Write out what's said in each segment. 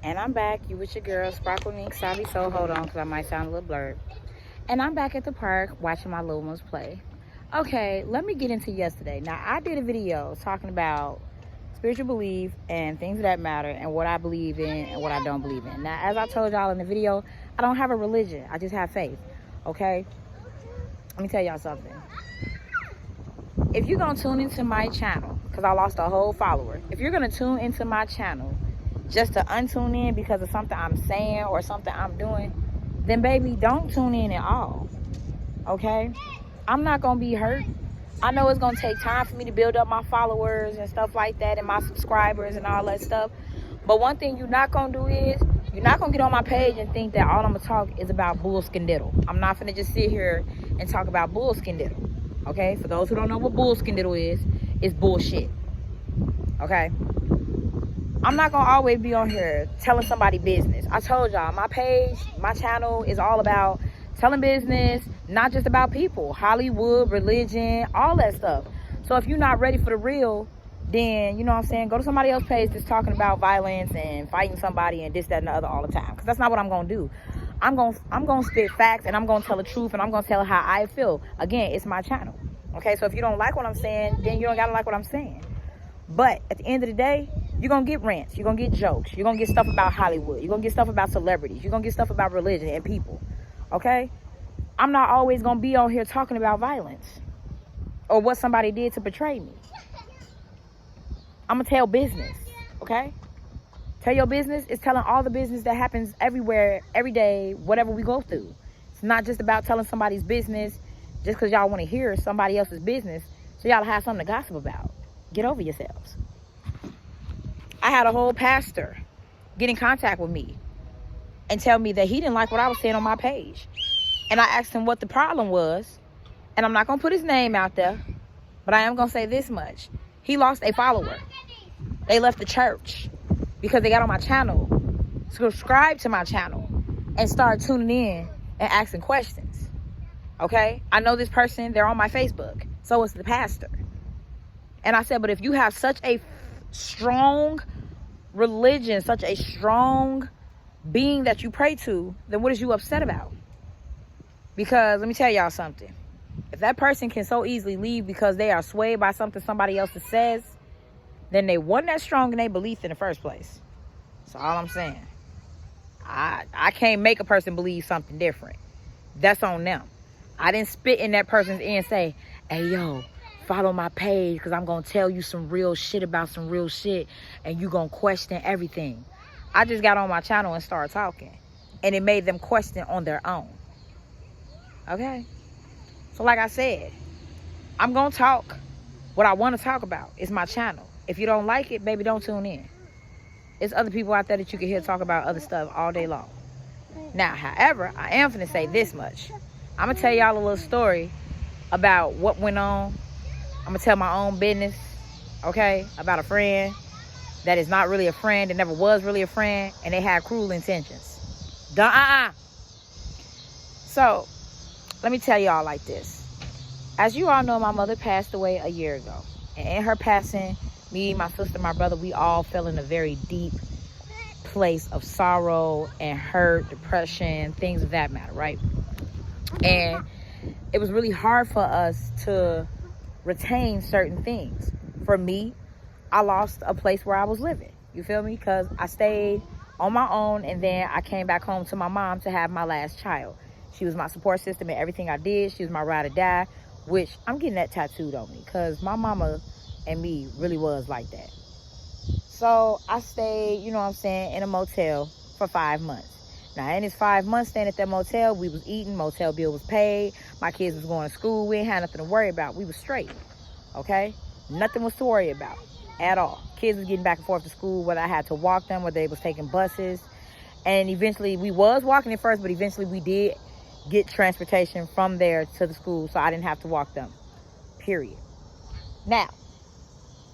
And I'm back. You with your girl, Sparkle Ink Savvy. So hold on, because I might sound a little blurred. And I'm back at the park watching my little ones play. Okay, let me get into yesterday. Now, I did a video talking about spiritual belief and things of that matter and what I believe in and what I don't believe in. Now, as I told y'all in the video, I don't have a religion. I just have faith. Okay? Let me tell y'all something. If you're going to tune into my channel, because I lost a whole follower. If you're going to tune into my channel just to untune in because of something I'm saying or something I'm doing, then baby, don't tune in at all. Okay? I'm not going to be hurt. I know it's going to take time for me to build up my followers and stuff like that and my subscribers and all that stuff. But one thing you're not going to do is you're not going to get on my page and think that all I'm going to talk is about bullskindiddle. I'm not going to just sit here and talk about bullskindiddle. Okay? For those who don't know what bullskindiddle is, it's bullshit. Okay? I'm not going to always be on here telling somebody business. I told y'all, my page, my channel is all about telling business, not just about people. Hollywood, religion, all that stuff. So if you're not ready for the real, then, you know what I'm saying, go to somebody else's page that's talking about violence and fighting somebody and this, that, and the other all the time. Because that's not what I'm going to do. I'm going to spit facts and I'm going to tell the truth and I'm going to tell how I feel. Again, it's my channel. Okay, so if you don't like what I'm saying, then you don't got to like what I'm saying. But at the end of the day, you're going to get rants. You're going to get jokes. You're going to get stuff about Hollywood. You're going to get stuff about celebrities. You're going to get stuff about religion and people. Okay? I'm not always going to be on here talking about violence or what somebody did to betray me. I'm going to tell business. Okay? Tell your business is telling all the business that happens everywhere, every day, whatever we go through. It's not just about telling somebody's business just because y'all want to hear somebody else's business so y'all have something to gossip about. Get over yourselves. I had a whole pastor get in contact with me and tell me that he didn't like what I was saying on my page. And I asked him what the problem was. And I'm not going to put his name out there, but I am going to say this much. He lost a follower. They left the church because they got on my channel, subscribed to my channel, and started tuning in and asking questions. Okay? I know this person. They're on my Facebook. So is the pastor. And I said, but if you have such a strong religion, such a strong being that you pray to, then what is you upset about? Because let me tell y'all something. If that person can so easily leave because they are swayed by something somebody else says, then they wasn't that strong in their belief in the first place. That's all I'm saying. I can't make a person believe something different. That's on them. I didn't spit in that person's ear and say, hey, yo, follow my page because I'm going to tell you some real shit about some real shit and you going to question everything. I just got on my channel and started talking. And it made them question on their own. Okay? So like I said, I'm going to talk what I want to talk about. It's my channel. If you don't like it, baby, don't tune in. There's other people out there that you can hear talk about other stuff all day long. Now, however, I am finna say this much. I'm going to tell y'all a little story about what went on. I'm going to tell my own business, okay, about a friend that is not really a friend, that never was really a friend, and they had cruel intentions. So, let me tell y'all like this. As you all know, my mother passed away a year ago. And in her passing, me, my sister, my brother, we all fell in a very deep place of sorrow and hurt, depression, things of that matter, right? And it was really hard for us to retain certain things. For me, I lost a place where I was living. You feel me? Because I stayed on my own and then I came back home to my mom to have my last child. She was my support system in everything I did. She was my ride or die, which I'm getting that tattooed on me because my mama and me really was like that. So I stayed, you know what I'm saying, in a motel for 5 months. Now, in his 5 months staying at that motel, we was eating, motel bill was paid, my kids was going to school, we ain't had nothing to worry about. We was straight, okay? Nothing was to worry about at all. Kids was getting back and forth to school, whether I had to walk them, whether they was taking buses. And eventually, we was walking at first, but eventually we did get transportation from there to the school, so I didn't have to walk them, period. Now,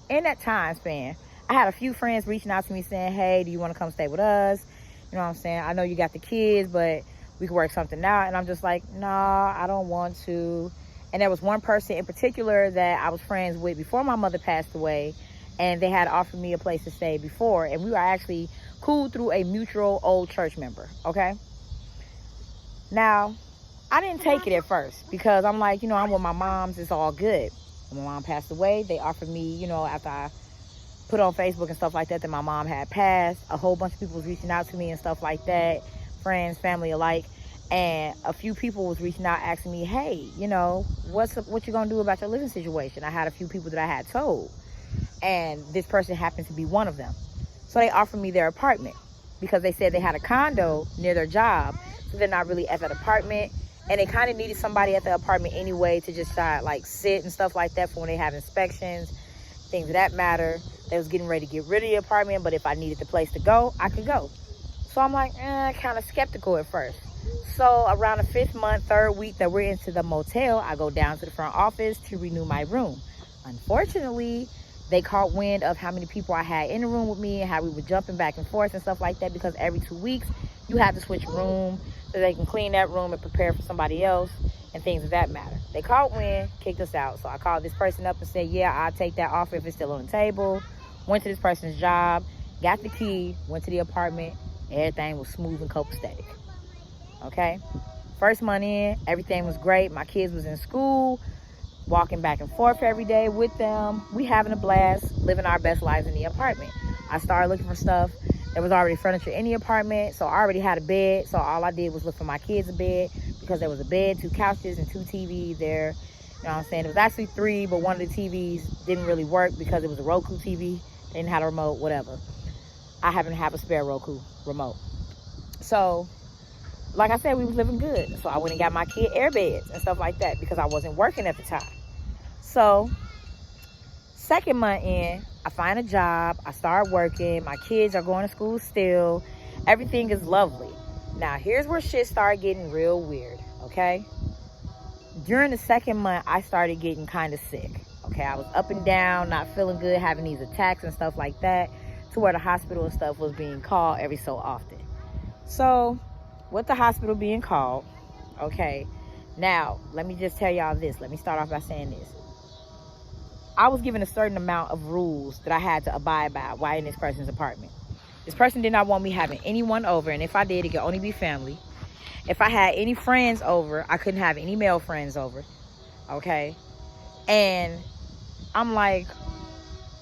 in that time span, I had a few friends reaching out to me saying, hey, do you want to come stay with us? You know what I'm saying? I know you got the kids, but we could work something out. And I'm just like, nah, I don't want to. And there was one person in particular that I was friends with before my mother passed away, and they had offered me a place to stay before. And we were actually cool through a mutual old church member, okay? Now, I didn't take it at first because I'm like, I'm with my mom's, it's all good. When my mom passed away, they offered me, after I put on Facebook and stuff like that my mom had passed, a whole bunch of people was reaching out to me and stuff like that, friends, family alike. And a few people was reaching out asking me, hey, what you gonna do about your living situation? I had a few people that I had told, and this person happened to be one of them. So they offered me their apartment because they said they had a condo near their job, so they're not really at that apartment, and they kind of needed somebody at the apartment anyway to just sit and stuff like that for when they have inspections, things of that matter. They was getting ready to get rid of the apartment, but if I needed the place to go, I could go. So I'm like, kind of skeptical at first. So around the 5th month, 3rd week that we're into the motel, I go down to the front office to renew my room. Unfortunately, they caught wind of how many people I had in the room with me and how we were jumping back and forth and stuff like that, because every 2 weeks you have to switch room so they can clean that room and prepare for somebody else and things of that matter. They caught wind, kicked us out. So I called this person up and said, yeah, I'll take that offer if it's still on the table. Went to this person's job, got the key, went to the apartment. Everything was smooth and copacetic. Okay? First month in, everything was great. My kids was in school, walking back and forth every day with them. We having a blast, living our best lives in the apartment. I started looking for stuff. There was already furniture in the apartment, so I already had a bed. So all I did was look for my kids a bed, because there was a bed, 2 couches, and 2 TVs there. You know what I'm saying? It was actually 3, but one of the TVs didn't really work because it was a Roku TV. They didn't have a remote, whatever. I happen to have a spare Roku remote. So, like I said, we was living good. So I went and got my kid air beds and stuff like that because I wasn't working at the time. So, 2nd month in, I find a job. I start working. My kids are going to school still. Everything is lovely. Now, here's where shit started getting real weird, okay? During the 2nd month, I started getting kind of sick, okay? I was up and down, not feeling good, having these attacks and stuff like that, to where the hospital and stuff was being called every so often. So, with the hospital being called, okay, now, let me just tell y'all this. Let me start off by saying this. I was given a certain amount of rules that I had to abide by while in this person's apartment. This person did not want me having anyone over, and if I did, it could only be family. If I had any friends over, I couldn't have any male friends over, okay? And I'm like,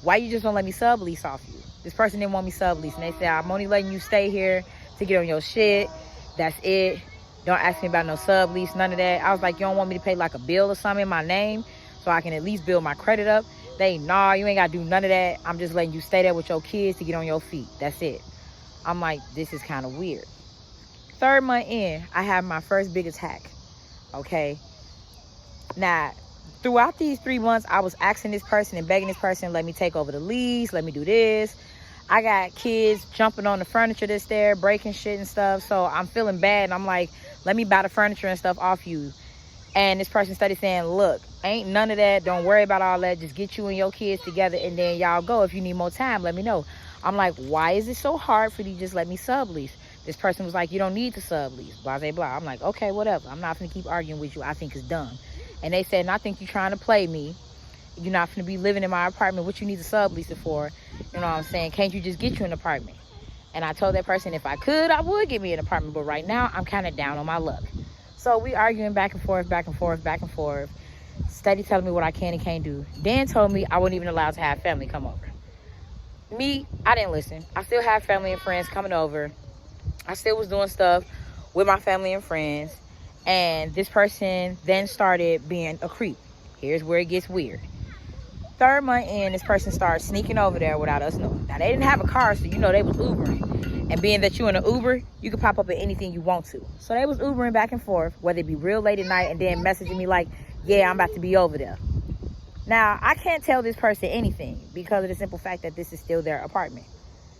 why you just don't let me sublease off you? This person didn't want me sublease, and they said, I'm only letting you stay here to get on your shit. That's it. Don't ask me about no sublease, none of that. I was like, you don't want me to pay like a bill or something in my name so I can at least build my credit up? They, nah, you ain't got to do none of that. I'm just letting you stay there with your kids to get on your feet. That's it. I'm like, this is kind of weird. 3rd month in, I have my first big attack, okay? Now, throughout these 3 months, I was asking this person and begging this person, let me take over the lease, let me do this. I got kids jumping on the furniture that's there, breaking shit and stuff, so I'm feeling bad, and I'm like, let me buy the furniture and stuff off you. And this person started saying, look, ain't none of that, don't worry about all that, just get you and your kids together, and then y'all go. If you need more time, let me know. I'm like, why is it so hard for you to just let me sublease? This person was like, you don't need to sublease, blah, blah, blah. I'm like, okay, whatever. I'm not going to keep arguing with you. I think it's dumb. And they said, and I think you're trying to play me. You're not going to be living in my apartment. What you need to sublease it for? You know what I'm saying? Can't you just get you an apartment? And I told that person, if I could, I would get me an apartment. But right now, I'm kind of down on my luck. So we arguing back and forth, back and forth, back and forth. Steady telling me what I can and can't do. Dan told me I wasn't even allowed to have family come over. Me, I didn't listen. I still have family and friends coming over. I still was doing stuff with my family and friends. And this person then started being a creep. Here's where it gets weird. 3rd month in, this person started sneaking over there without us knowing. Now, they didn't have a car, so you know they was Ubering. And being that you in an Uber, you can pop up at anything you want to. So they was Ubering back and forth, whether it be real late at night, and then messaging me like, yeah, I'm about to be over there. Now, I can't tell this person anything because of the simple fact that this is still their apartment.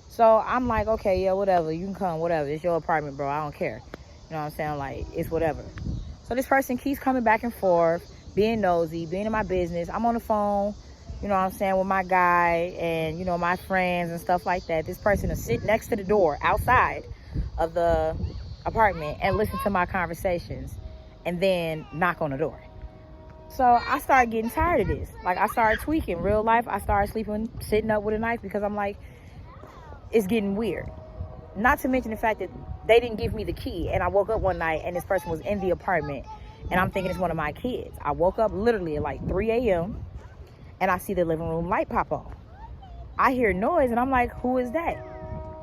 So I'm like, okay, yeah, whatever. You can come, whatever. It's your apartment, bro. I don't care. You know what I'm saying? Like, it's whatever. So this person keeps coming back and forth, being nosy, being in my business. I'm on the phone, you know what I'm saying, with my guy and, you know, my friends and stuff like that. This person will sit next to the door outside of the apartment and listen to my conversations and then knock on the door. So I started getting tired of this. Like, I started tweaking. Real life, I started sitting up with a knife because I'm like, it's getting weird. not to mention the fact that they didn't give me the key. And I woke up one night and this person was in the apartment. And I'm thinking it's one of my kids. I woke up literally at like 3 a.m. and I see the living room light pop on. I hear noise and I'm like, who is that?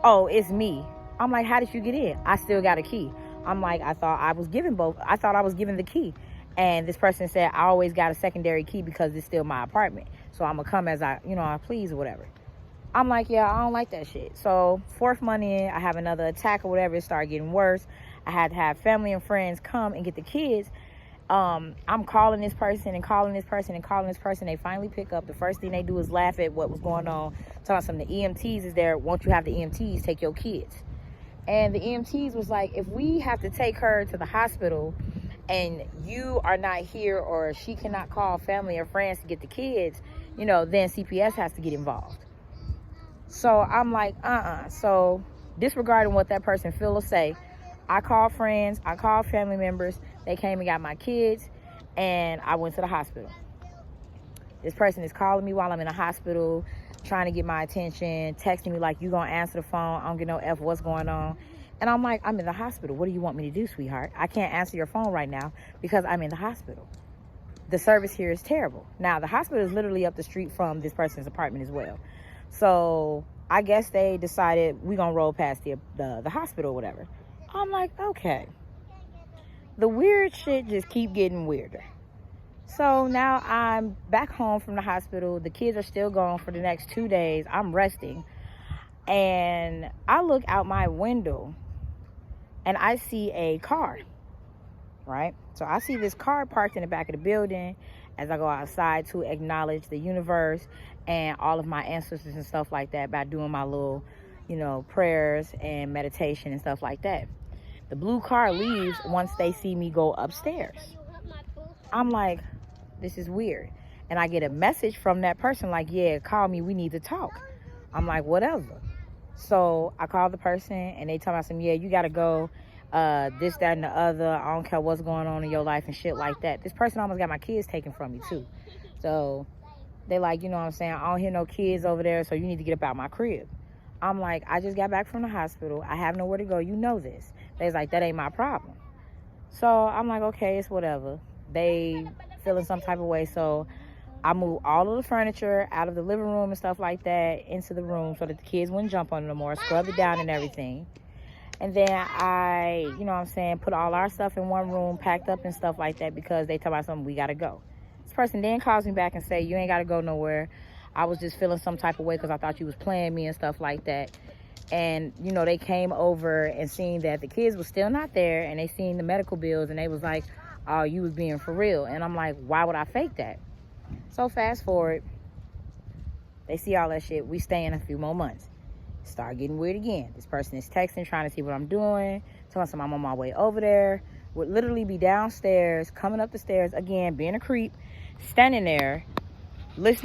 Oh, it's me. I'm like, how did you get in? I still got a key. I'm like, I thought I was given the key. And this person said, I always got a secondary key because it's still my apartment. So I'm gonna come as I please or whatever. I'm like, yeah, I don't like that shit. So 4th month in, I have another attack or whatever. It started getting worse. I had to have family and friends come and get the kids. I'm calling this person and calling this person and calling this person. They finally pick up. The first thing they do is laugh at what was going on. Telling some of the EMTs is there. Won't you have the EMTs take your kids? And the EMTs was like, if we have to take her to the hospital and you are not here or she cannot call family or friends to get the kids, then CPS has to get involved. So I'm like, So disregarding what that person feel or say, I called friends, I called family members. They came and got my kids, and I went to the hospital. This person is calling me while I'm in the hospital, trying to get my attention, texting me like, you gonna answer the phone? I don't get no F, what's going on? And I'm like, I'm in the hospital. What do you want me to do, sweetheart? I can't answer your phone right now because I'm in the hospital. The service here is terrible. Now, the hospital is literally up the street from this person's apartment as well. So I guess they decided we're gonna roll past the hospital or whatever. I'm like, okay. The weird shit just keep getting weirder. So now I'm back home from the hospital. The kids are still gone for the next 2 days. I'm resting. And I look out my window and I see a car, right? So I see this car parked in the back of the building as I go outside to acknowledge the universe and all of my ancestors and stuff like that by doing my little, prayers and meditation and stuff like that. The blue car leaves once they see me go upstairs. I'm like, this is weird. And I get a message from that person like, yeah, call me, we need to talk. I'm like, whatever. So I call the person and they tell me, yeah, you gotta go, this, that, and the other. I don't care what's going on in your life and shit like that. This person almost got my kids taken from me too. So they like, I don't hear no kids over there, so you need to get up out my crib. I'm like, I just got back from the hospital. I have nowhere to go. You know this. They was like, that ain't my problem. So I'm like, okay, it's whatever. They feeling some type of way. So I moved all of the furniture out of the living room and stuff like that into the room so that the kids wouldn't jump on it no more, scrub it down and everything. And then I, put all our stuff in one room, packed up and stuff like that because they tell me something, we got to go. This person then calls me back and say, you ain't got to go nowhere. I was just feeling some type of way because I thought you was playing me and stuff like that. And, they came over and seen that the kids was still not there and they seen the medical bills and they was like, oh, you was being for real. And I'm like, why would I fake that? So fast forward, they see all that shit. We stay in a few more months. Start getting weird again. This person is texting, trying to see what I'm doing, telling them I'm on my way over there. Would literally be downstairs, coming up the stairs again, being a creep, standing there, listening.